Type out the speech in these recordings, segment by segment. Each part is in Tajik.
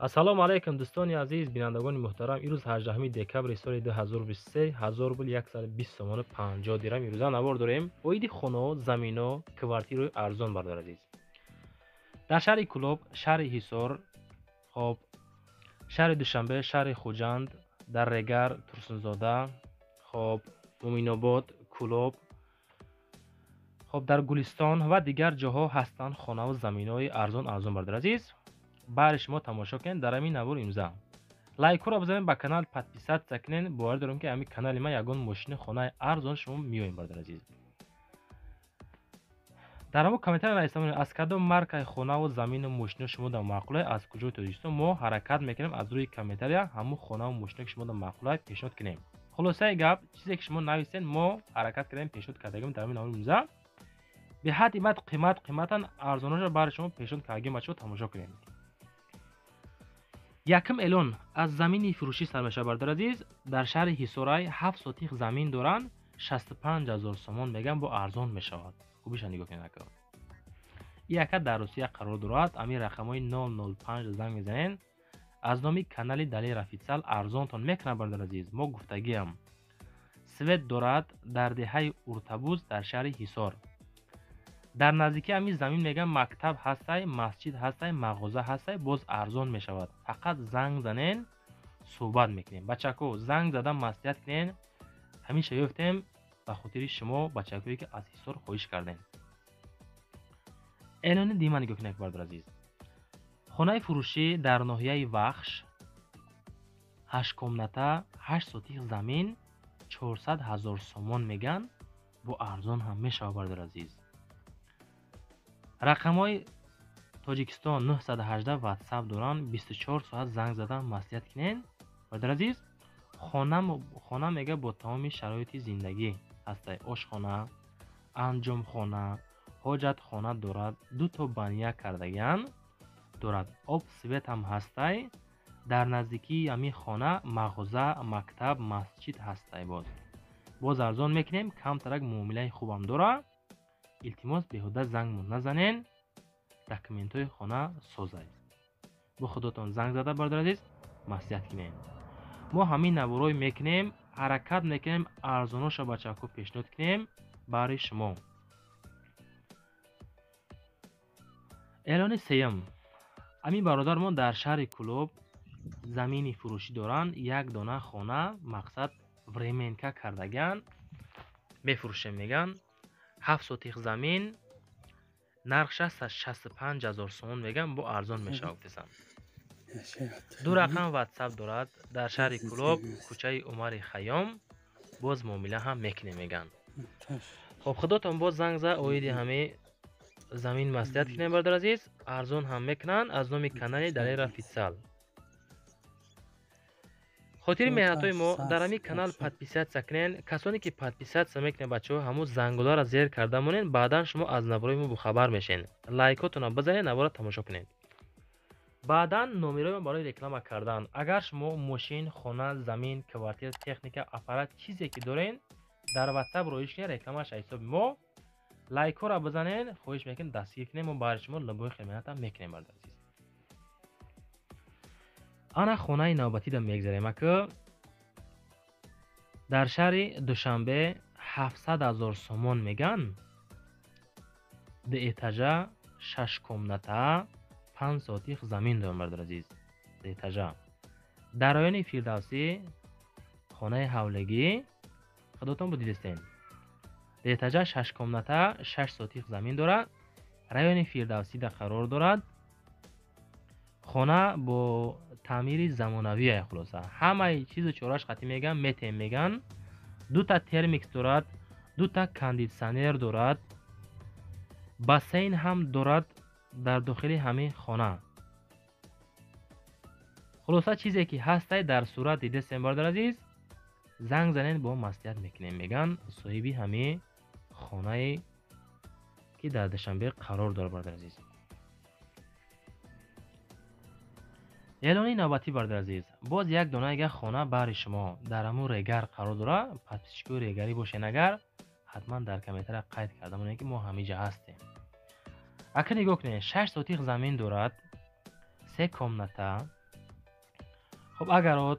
ассалому алайкум дӯстони азиз, бинандагони муҳтарам. Ирӯз 18 декабри соли 2023 1120 сомони 50 дирам ирӯза навор дорем. Оиди хонаҳо, заминҳо, квартирои арзон бардор азиз. Дар шаҳри Кӯлоб, шаҳри Ҳисор, хоб шаҳри Душанбе, шаҳри Хуҷанд, дар Регар, Турсунзода, хоб Муъминобод, Кӯлоб, хоб дар Гулистон ва дигар ҷоҳо ҳастанд хонаҳо заминҳои арзон бардор азиз. баъри шумо тамошо кунед дар ҳамин навор имза. Лайкҳоро бизанед, ба канал подписатсия кунед. бовар дорам ки ҳамин канали ма ягон мошини хонаи арзон шумо меёбем бардор азиз. дар ҳамон комментария нависед аз кадом маркаи хонаву замину мошино шумода маъқулае, аз куҷои Тоҷикистон. мо ҳаракат мекунем аз рӯи комментария ҳамон хонаву мошино ки шумода маъқулае пешниҳод кунем. хулосаи гап, чизе ки шумо нависед, мо ҳаракат кардем пешниҳод кардагим дар ҳамин навор имза. беҳад қиматан арзонашро баъри шумо пешниҳод кардагим. бачаҳо тамошо кунед. якм эълон аз замини фурӯшӣ сар мешавад бардор азиз. дар шаҳри Ҳисорай 7 сотих замин доранд, 65000 сомон мегӯянд, бо арзон мешавад. хубиша нигоҳ кунед ака. ин ака дар Русия қарор дорад. ҳамин рақамҳои 005 занг мезанед. аз номи канали Далер официал арзонтон мекунад бардор азиз. мо гуфтагиам свет дорад дар деҳаи Уртабуз дар шаҳри Ҳисор. дар наздикии ҳамин замин мегӯям мактаб ҳастай, масҷид ҳастай, мағоза ҳастай, боз арзон мешавад. фақат занг занен, суҳбат мекунем. бачаҳко занг зада маслиҳат кунед. ҳамиша ёфтем ба хотири шумо бачаҳкое ки аз Ҳисор хоҳиш кардем. эълони дима нигоҳ кунед бардор азиз. хонаи фурӯшӣ дар ноҳияи Вахш 8 комната 8 сотих замин 400000 сомон мегӯянд, бо арзон ҳам мешавад бардор азиз. рақамҳои Тоҷикистон 918 WhatsApp доранд. 24 соат занг задан маслиҳат кунед бардор азиз. хона мега бо тамоми шароити зиндагӣ ҳастай. ошхона, анҷомхона, ҳоҷатхона дорад. 2 то баня кардагиан дорад. об свет ҳам ҳастай. дар наздикии ҳамин хона мағоза, мактаб, масҷид ҳастай. боз арзон мекунем. камтарак муомилаи хубам дора. илтимос беҳуда зангмон назанен. документҳои хона созай. бо худотон занг зада бардор азиз маслиҳат кунед. мо ҳамин наворҳои мекунем, ҳаракат мекунем, арзоношро бачаҳко пешниҳод кунем баъри шумо. эълони сеюм. ҳамин бародармон дар шаҳри Кӯлоб замини фурӯшӣ доранд. як дона хона, мақсад временка кардагиан, мефурӯшем мегӯянд. 7 сотих замин, нархша 65000 сомон мегӯянд, бо арзон мешавад. гуфтесам 2 рақам WhatsApp дорад. дар шаҳри Кӯлоб, кӯчаи Умари Хайём, боз муомила ҳам мекунем мегӯянд. хоб худотон боз занг за оиди ҳамин замин маслиҳат кунем бардор азиз. арзон ҳам мекунанд. аз номи канали Далер официал. хотири меҳнатҳои мо дар ҳамин канал подписатсия кунед. касоне ки подписатсия мекунед бачаҳо, ҳамон зангуларо зер карда монед. баъдан шумо аз наворои мо бохабар мешед. лайкотонро бизанед, навора тамошо кунед. баъдан номерои мо барои реклама кардан. агар шумо мошин, хона, замин, квартира, техника, аппарат чизе ки доред, дар WhatsApp роиш кунед. рекламаш аз ҳисоби мо. лайкҳоро бизанед. хоҳиш мекунем дастгир кунем. мо баъри шумо лубои хидматам мекунем бардор азиз. ана хонаи навбатида мегзарем ака. дар шаҳри Душанбе 700000 сомон мегӯянд. 2 этажа 6 комната 5 сотих замин дорам бардор азиз. 2 этажа. дар райони Фирдавсӣ хонаи ҳавлагӣ худотон будидистен. 2 этажа 6 комната 6 сотих замин дорад. райони Фирдавсида қарор дорад. хона бо таъмири замонавие. хулоса ҳамаи чизи чораш хати мегӯям метем мегӯянд. 2 та термикс дорад. 2 та кондитсионер дорад. бассейн ҳам дорад дар дохили ҳамин хона. хулоса чизе ки ҳастай дар сурат дидестем бардор азиз. занг занед, бо маслиҳат мекунем мегӯянд соҳиби ҳамин хонае ки дар Душанбе қарор дорад бардор азиз. эълони навбатӣ бардор азиз. боз як донаига хона баъри шумо дар ҳамон Регар қарор дорад. подписчикои регарӣ бошен, агар ҳатман дар комментария қайд карда монед ки мо ҳамиҷа ҳастем. ака нигоҳ кунед. 6 сотих замин дорад. 3 комната خب اگر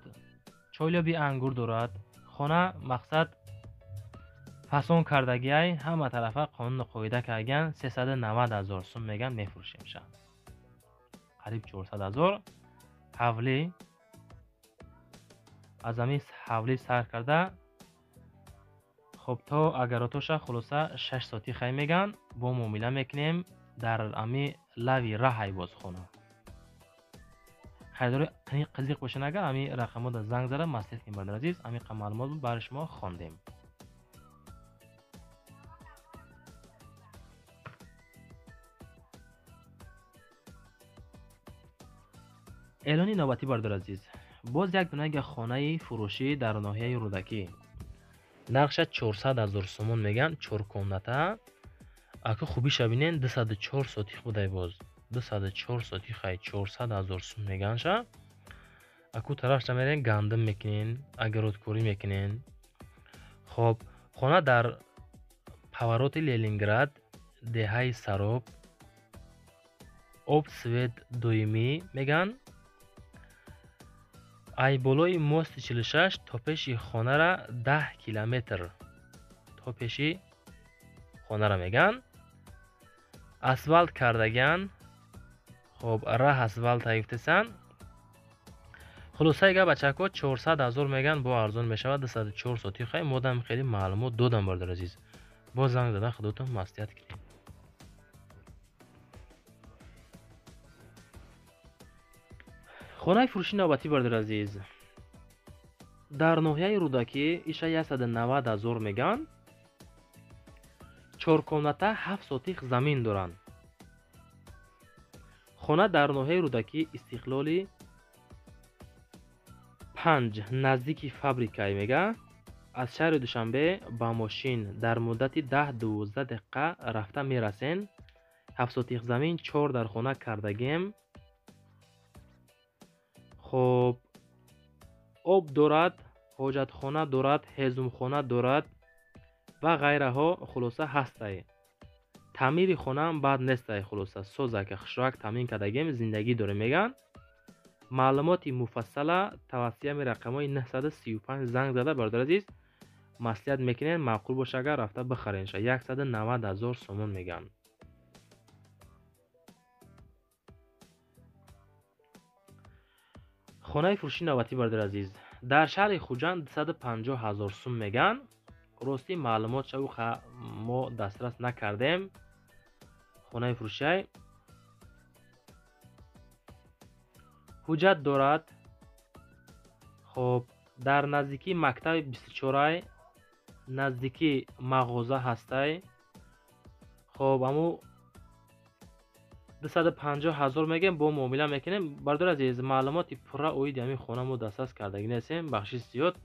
چولبی انگور دارد، خانه مقصد فسون کردگی های همه طرفه قانون قویده که اگن 390,000 سوم میگن میفروشیم شد. قریب 400,000 حولی از امی حولی سر کرده. خب تا اگر توشه خلاصه 6 ساعتی خیلی میگن با معامله میکنیم در امی لوی راه باز خونه. خریداری قزیق باشه نگه امی رقم دا زنگ زده مسئله کنیم برادر عزیز. امی معلومات بود برای شما خواندیم. اعلانی نوبتی برادر عزیز. باز یک دونه خانه فروشی در ناحیه رودکی نقش 400,000 سومون میگن 4 کمنته. اگه خوبی شبینین 204 ساتی بوده باز 204 ساتی خیلی 400,000 سوم میگن شه. اکو طرف میرین گندم میکنین، اگر رودکوری میکنین. خب خانه در پاورات لینینگراد دهه سراب اب سوید دویمی میگن. ای بالای موست 46 تا پیشی خانه را 10 کیلومتر تا پیشی خانه را میگن. اسفالت کردگن. خب راه اسفالت ایفتسن. خلاصه اگه بچه‌ها 400,000 میگن با ارزان میشود 204 ساتی خیلی مودم خیلی معلومات دادم برادر عزیز. با زنگ زدن خودتون مصلحت کنید. خانه فروشی نوبتی برادر عزیز در ناحیه رودکی ایش 190,000 میگن. 4 کمنته 7 ساتی زمین دارن. خانه در ناحیه رودکی استقلالی 5 نزدیکی فابریکای میگه. از شهر دوشنبه با ماشین در مدت 10-12 دقیقه رفته میرسین. 7 ساتی زمین 4 در خانه کردگیم. خب آب دارد، حاجت خانه دارد، هضم خانه دارد و غیره ها خلاصه هسته. تعمیر خانه هم بد نیسته. خلاصه سوزه که خشراک تامین کردگیم زندگی داره میگن. معلومات مفصله توسط رقم های 935 زنگ زده برادر عزیز مصلحت میکنین معقول باشه اگر رفته بخرین شه. 190,000 سومون میگن. خانه فروشی نوبتی برادر عزیز در شهر خوجند 250,000 سوم میگن. راستی معلومات شو ما دسترس نکردیم. خانه فروشی حجت دارد. خب در نزدیکی مکتب 24 نزدیکی مغازه هسته. خب امو 250,000 میگیم با معامله میکنیم برادر عزیز. معلومات پورا اوید همین خانه ما دسترس کردگی نیستیم. بخشی زیاد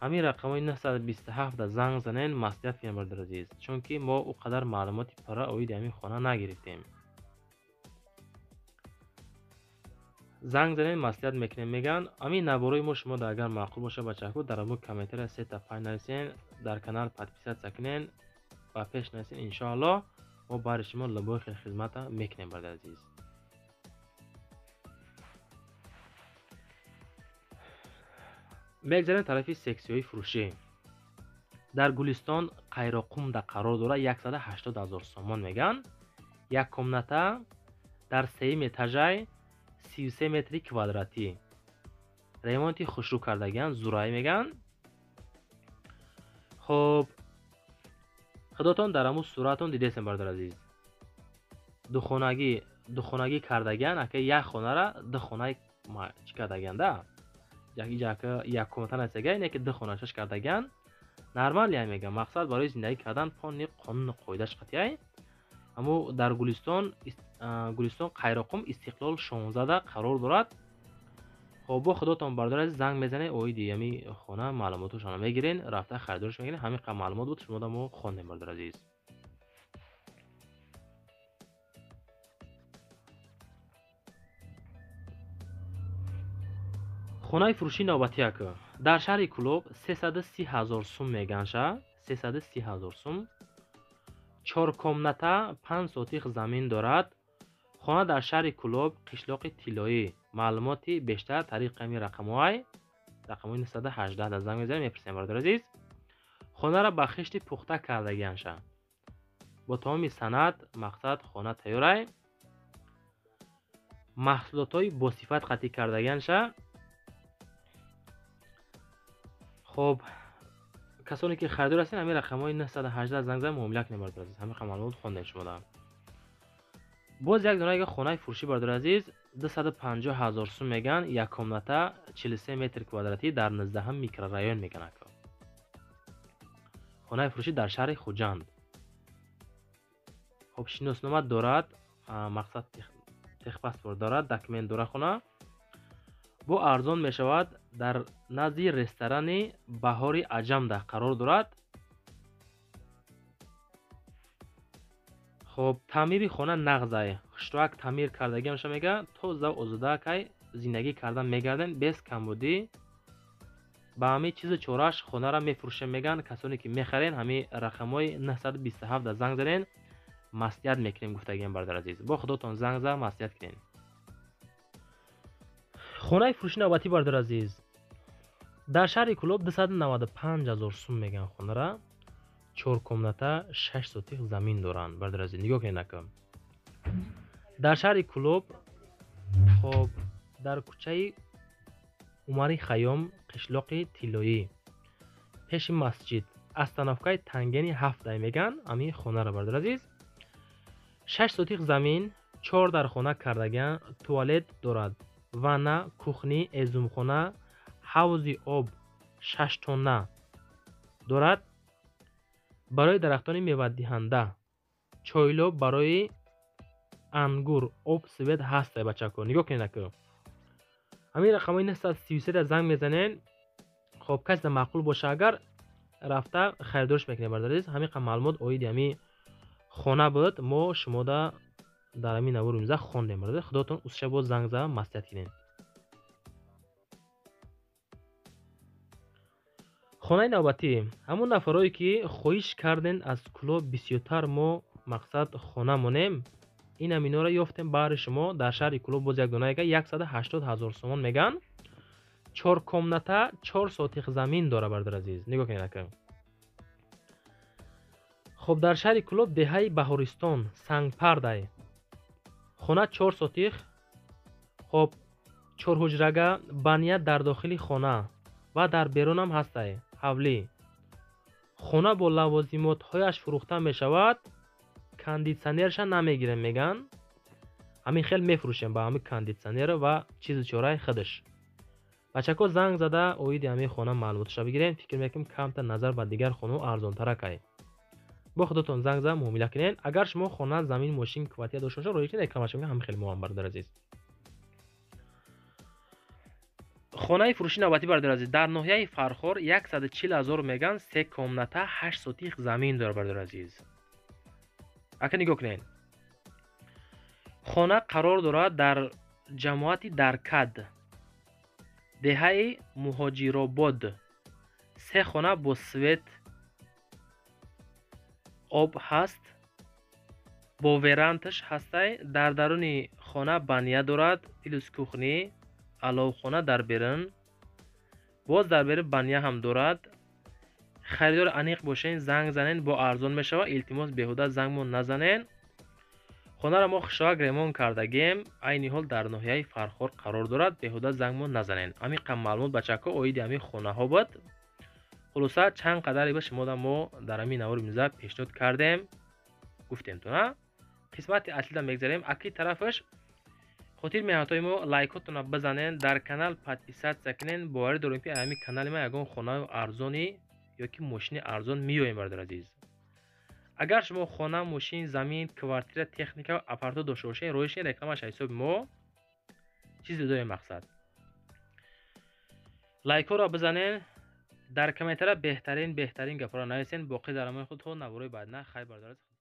همین رقم های 927 زنگ زنین مصلحت کنیم برادر عزیز چون که ما او قدر معلومات پورا اوید همین خانه نگرفتیم. زنگ زنین مصلحت میکنیم میگن. همین نبروی ما شما در اگر معقول باشه بچه‌ها در امو کامنتر 3 تا 5 نویسین در کانال پادپیسات سکنین و پیش نویسین ان شاء الله ما برای شما لبوی خدمت میکنیم برادر عزیز. میگذاریم طرفی سکسیوی فروشی در گلستان قیراقوم در قرار داره 180,000 سومون میگن. یک کمنته در 3 متری 33 متری کواdraتی ریمونتی خوشرو کردگان زورایی میگن. خب خداتون در امو صورتون دیدیسن برادر عزیز. دو خانگی کردگان اگه یک خانه را دو خانه چی کردگان ده یک کمنته نسیگه اینه که دو خانه شش کردگان نرمال میگم مقصد برای زندگی کردن پان قانون قویدش قطعی. اما در گلستان قیراقوم استقلال 16 قرار دارد. خب با خودتون برادر عزیز زنگ میزنه اویدی یعنی خانه معلوماتش رو میگیرین رفته خریدارش میگیرین. همین قدر معلومات بود شما دمو خوندین برادر عزیز. خانه فروشی نوبتی که در شهر کلوب 330,000 سوم میگن شه. 330,000 سوم 4 کمنته 5 سوتیخ زمین دارد. خانه در شهر کلوب قشلاق طلایی маълумоти бештар тариқи ҳамин рақамҳои 918 дар занг мезанем, мепурсем бародари азиз. хонаро ба хишти пухта кардагианша. бо тамоми санад мақсад хона тайёрай. маҳсулотҳои босифат қатъӣ кардагианша. хоб касоне ки харидор ҳастин ҳамин рақамҳои 918 занг зада муомила кунем бародари азиз. ҳамин маълумот хондем шумо дар. боз як донаи хонаи фурӯшӣ бародари азиз 250 000 сум меган. як комната 43 метр квадратӣ дар 19 микрорайон меган. хонаи фурӯшӣ дар шаҳри хуҷанд. хоб шиноснома дорад, мақсад техпаспорт дорад, документ дорад хона. бо арзон мешавад. дар назди ресторани баҳори аҷамда қарор дорад. хоб таъмири хона нағзай хуштувак таъмир кардагиамша мега то зав озода кай зиндагӣ кардан мегарден без камбудӣ. ба ҳамин чизу чораш хонара мефурӯшем меган. касоне ки мехарен ҳамин рақамҳои 927 да занг занен, маслиҳат мекунем гуфтагиам бародари азиз. бо худотон занг зад маслиҳат кунед. хонаи фурӯши навбатӣ бародари азиз дар шаҳри Кӯлоб 295 000 сум меган. хонара 4 комната 6 сотих замин доранд бародари азиз. нигоҳ кунед ака. дар шаҳри Кӯлоб, хоб дар кӯчаи Умари Хайём, қишлоқи Тиллоӣ, пеши масҷид, остановкаи тангени 7 меган. ҳамин хонара бародари азиз 6 сотих замин, 4 дар хона кардаган, туалет дорад, ванна, кухни, эзумхона, ҳавзи об 6 тонна дорад. барои дарахтони мевадиҳанда, чойлоб барои ангур, об свет ҳаст бачако. нигоҳ кунед ака. ҳамин рақамҳои 933 да занг мезанен. хоб каси маъқул боша, агар рафта харидориш мекунед бародари азиз. ҳамин маълумот оиди ҳамин хона буд. мо шумода дар ҳамин навори имза хондем бародари. худотон усша боз занг зада маслиҳат кунед. хонаи навбатӣ ҳамон нафарое ки хоҳиш карден аз Кӯлоб бисёртар мо мақсад хона монем, ин ҳаминҳоро ёфтем баҳри шумо. дар шаҳри Кӯлоб боз як донаега 180 000 сомон меган. 4 комната 4 сотих замин дора бародари азиз. нигоҳ кунед ака. хоб дар шаҳри Кӯлоб деҳаи Баҳористон, Сангпардай, хона 4 сотих. хоб 4 ҳуҷрага бания дар дохили хона ва дар берунам ҳастай. ҳавлӣ. хона бо лавозимотҳояш фурӯхта мешавад. кондитсионерша намегирем меган. ҳамин хел мефурӯшем ба ҳамин кондитсионер ва чизу чораи худаш. бачако занг зада оиди ҳамин хона маълумоташа бигирем. фикр мекунем камтар назар ба дигар хонаҳо арзонтара кай. бо худотон занг зада муомила кунед. агар шумо хона, замин, мошин, квартира дошта бошед, роҳи кунед рекламаша мегӯям. ҳамин хел муҳим бародари азиз. хонаи фурӯши навбатӣ бародари азиз дар ноҳияи Фархор 140 000 меган. 3 комната 8 сотих замин дора бародари азиз. ака нигоҳ кунед. хона қарор дорад дар ҷамоати Даркад, деҳаи Муҳоҷиробод. 3 хона бо свет об ҳаст, бо верандаш ҳастай. дар даруни хона бания дорад, плюс кухни, аловхона дар берун, боз дар берун бания ҳам дорад. харидор аниқ бошен, занг занен, бо арзон мешавад. илтимос беҳуда зангмо назанен. хонаро мо хуштавак ремонт кардагем. айни ҳол дар ноҳияи Фархор қарор дорад. беҳуда зангмо назанен. ҳамин қам маълумот бачако оиди ҳамин хонаҳо буд. хулоса чанд қадари ба шумода мо дар ҳамин навори имза пешниҳод кардем, гуфтемтона. қисмати аслида мегзарем. аки тарафаш хотир меҳнатҳои мо лайкотона бизанен, дар канал подписатсия кунен. боварӣ дорем ки ҳамин канали ма ягон хонаи арзони ёки мошини арзон меёем бародари азиз. агар шумо хона, мошин, замин, квартира, техника ва апарто дошта бошед, роҳишин рекламаша ҳисоби мо чизе дорем мақсад. лайкҳоро бизанен. дар комментария беҳтарин гапҳоро нависен. боқӣ дар амони худтон. навораи баъдина хайр бародари азиз.